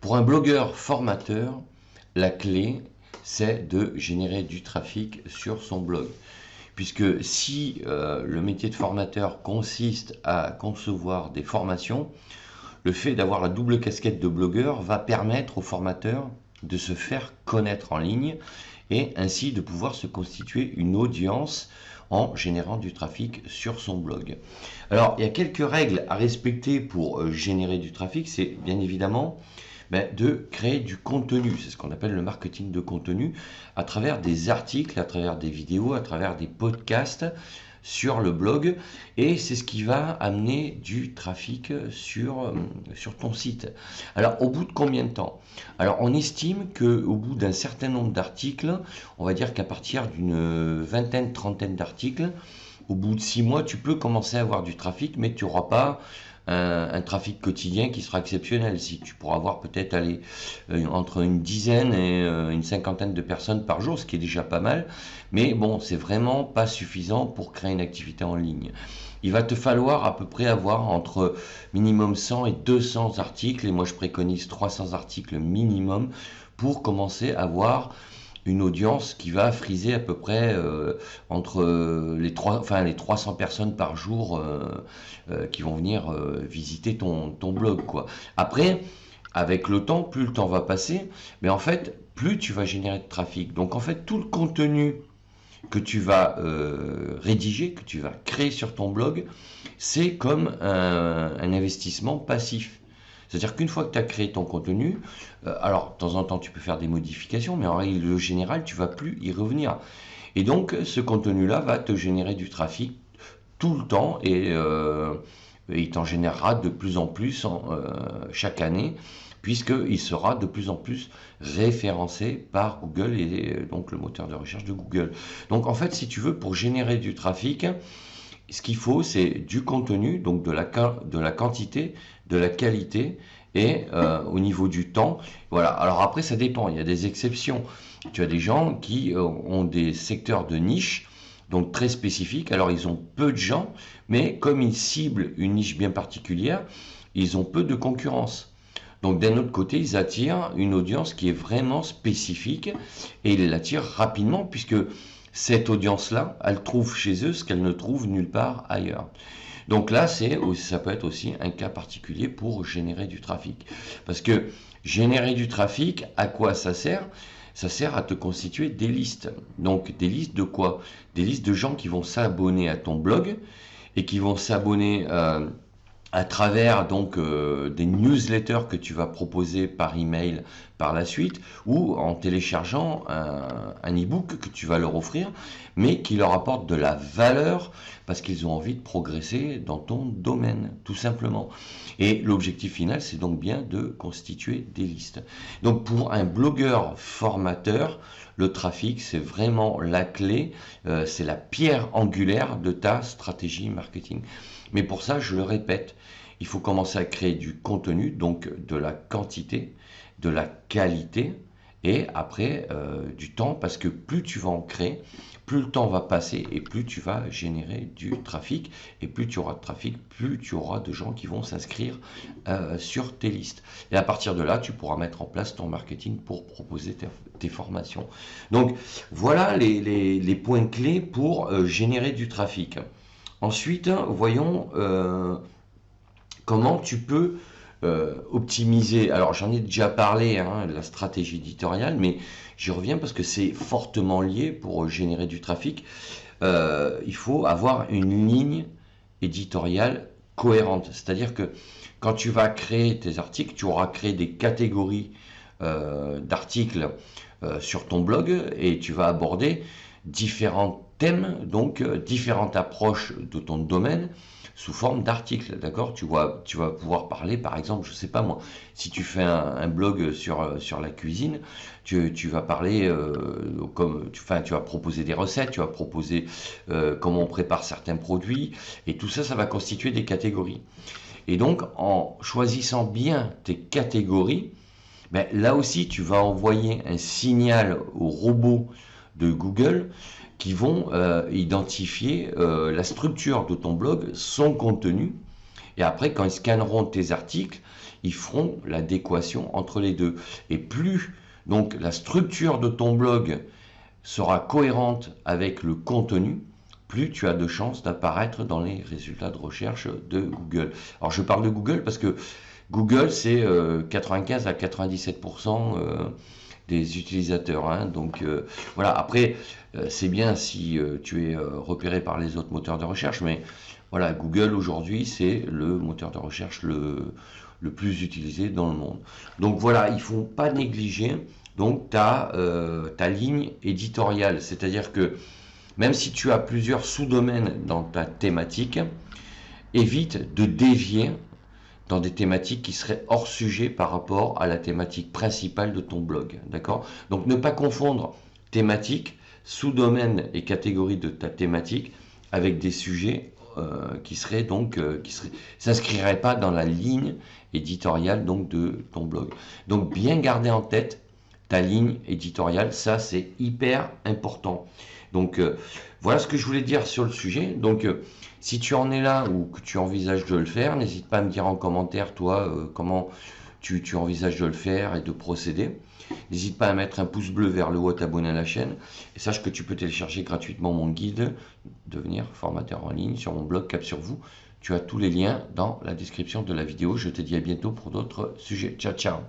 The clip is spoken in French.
Pour un blogueur formateur, la clé, c'est de générer du trafic sur son blog. Puisque si le métier de formateur consiste à concevoir des formations, le fait d'avoir la double casquette de blogueur va permettre aux formateurs de se faire connaître en ligne et ainsi de pouvoir se constituer une audience en générant du trafic sur son blog. Alors, il y a quelques règles à respecter pour générer du trafic. C'est bien évidemment de créer du contenu. C'est ce qu'on appelle le marketing de contenu à travers des articles, à travers des vidéos, à travers des podcasts sur le blog, et c'est ce qui va amener du trafic sur ton site. Alors, au bout de combien de temps? Alors, on estime qu'au bout d'un certain nombre d'articles, on va dire qu'à partir d'une vingtaine, trentaine d'articles, au bout de 6 mois, tu peux commencer à avoir du trafic, mais tu n'auras pas un trafic quotidien qui sera exceptionnel. Si tu pourras avoir peut-être entre une dizaine et une cinquantaine de personnes par jour, ce qui est déjà pas mal, mais bon, c'est vraiment pas suffisant pour créer une activité en ligne. Il va te falloir à peu près avoir entre minimum 100 et 200 articles, et moi je préconise 300 articles minimum pour commencer à avoir une audience qui va friser à peu près entre les 300 personnes par jour qui vont venir visiter ton blog, quoi. Après, avec le temps, plus le temps va passer, mais en fait, plus tu vas générer de trafic. Donc en fait, tout le contenu que tu vas rédiger, que tu vas créer sur ton blog, c'est comme un investissement passif. C'est-à-dire qu'une fois que tu as créé ton contenu, alors de temps en temps tu peux faire des modifications, mais en règle générale tu ne vas plus y revenir. Et donc ce contenu-là va te générer du trafic tout le temps et il t'en générera de plus en plus chaque année, puisqu'il sera de plus en plus référencé par Google et donc le moteur de recherche de Google. Donc en fait, si tu veux, pour générer du trafic, ce qu'il faut, c'est du contenu, donc de la quantité, de la qualité et au niveau du temps. Voilà. Alors après, ça dépend. Il y a des exceptions. Tu as des gens qui ont des secteurs de niche, donc très spécifiques. Alors ils ont peu de gens, mais comme ils ciblent une niche bien particulière, ils ont peu de concurrence. Donc d'un autre côté, ils attirent une audience qui est vraiment spécifique et ils l'attirent rapidement puisque cette audience-là, elle trouve chez eux ce qu'elle ne trouve nulle part ailleurs. Donc là, ça peut être aussi un cas particulier pour générer du trafic. Parce que générer du trafic, à quoi ça sert? Ça sert à te constituer des listes. Donc des listes de quoi? Des listes de gens qui vont s'abonner à ton blog et qui vont s'abonner à travers donc des newsletters que tu vas proposer par email par la suite ou en téléchargeant un e-book que tu vas leur offrir mais qui leur apporte de la valeur parce qu'ils ont envie de progresser dans ton domaine tout simplement. Et l'objectif final, c'est donc bien de constituer des listes. Donc pour un blogueur formateur, le trafic, c'est vraiment la clé, c'est la pierre angulaire de ta stratégie marketing. Mais pour ça, je le répète, il faut commencer à créer du contenu, donc de la quantité, de la qualité, et après du temps, parce que plus tu vas en créer, plus le temps va passer et plus tu vas générer du trafic. Et plus tu auras de trafic, plus tu auras de gens qui vont s'inscrire sur tes listes. Et à partir de là, tu pourras mettre en place ton marketing pour proposer tes formations. Donc voilà les points clés pour générer du trafic. Ensuite, voyons comment tu peux optimiser. Alors j'en ai déjà parlé, de la stratégie éditoriale, mais j'y reviens parce que c'est fortement lié pour générer du trafic. Il faut avoir une ligne éditoriale cohérente. C'est-à-dire que quand tu vas créer tes articles, tu auras créé des catégories d'articles sur ton blog et tu vas aborder différents thèmes, donc différentes approches de ton domaine sous forme d'articles, d'accord? Tu vas pouvoir parler, par exemple, je sais pas moi, si tu fais un blog sur la cuisine, tu vas parler tu vas proposer des recettes, tu vas proposer comment on prépare certains produits, et tout ça, ça va constituer des catégories. Et donc, en choisissant bien tes catégories, là aussi, tu vas envoyer un signal au robot de Google qui vont identifier la structure de ton blog, son contenu, Et après, quand ils scanneront tes articles, ils feront l'adéquation entre les deux. Et plus donc la structure de ton blog sera cohérente avec le contenu, plus tu as de chances d'apparaître dans les résultats de recherche de Google. Alors je parle de Google parce que Google c'est 95 à 97% des utilisateurs, hein. Donc voilà, après c'est bien si tu es repéré par les autres moteurs de recherche, mais voilà, Google aujourd'hui c'est le moteur de recherche le plus utilisé dans le monde. Donc voilà, il ne faut pas négliger donc ta ligne éditoriale, c'est-à-dire que même si tu as plusieurs sous-domaines dans ta thématique, évite de dévier dans des thématiques qui seraient hors sujet par rapport à la thématique principale de ton blog. D'accord? Donc ne pas confondre thématique, sous-domaine et catégorie de ta thématique avec des sujets qui s'inscriraient pas dans la ligne éditoriale donc de ton blog. Donc bien garder en tête ta ligne éditoriale, ça c'est hyper important. Donc voilà ce que je voulais dire sur le sujet. Donc si tu en es là ou que tu envisages de le faire, n'hésite pas à me dire en commentaire toi comment tu envisages de le faire et de procéder. N'hésite pas à mettre un pouce bleu vers le haut, t'abonner à la chaîne. Et sache que tu peux télécharger gratuitement mon guide Devenir formateur en ligne sur mon blog Cap sur vous. Tu as tous les liens dans la description de la vidéo. Je te dis à bientôt pour d'autres sujets. Ciao, ciao.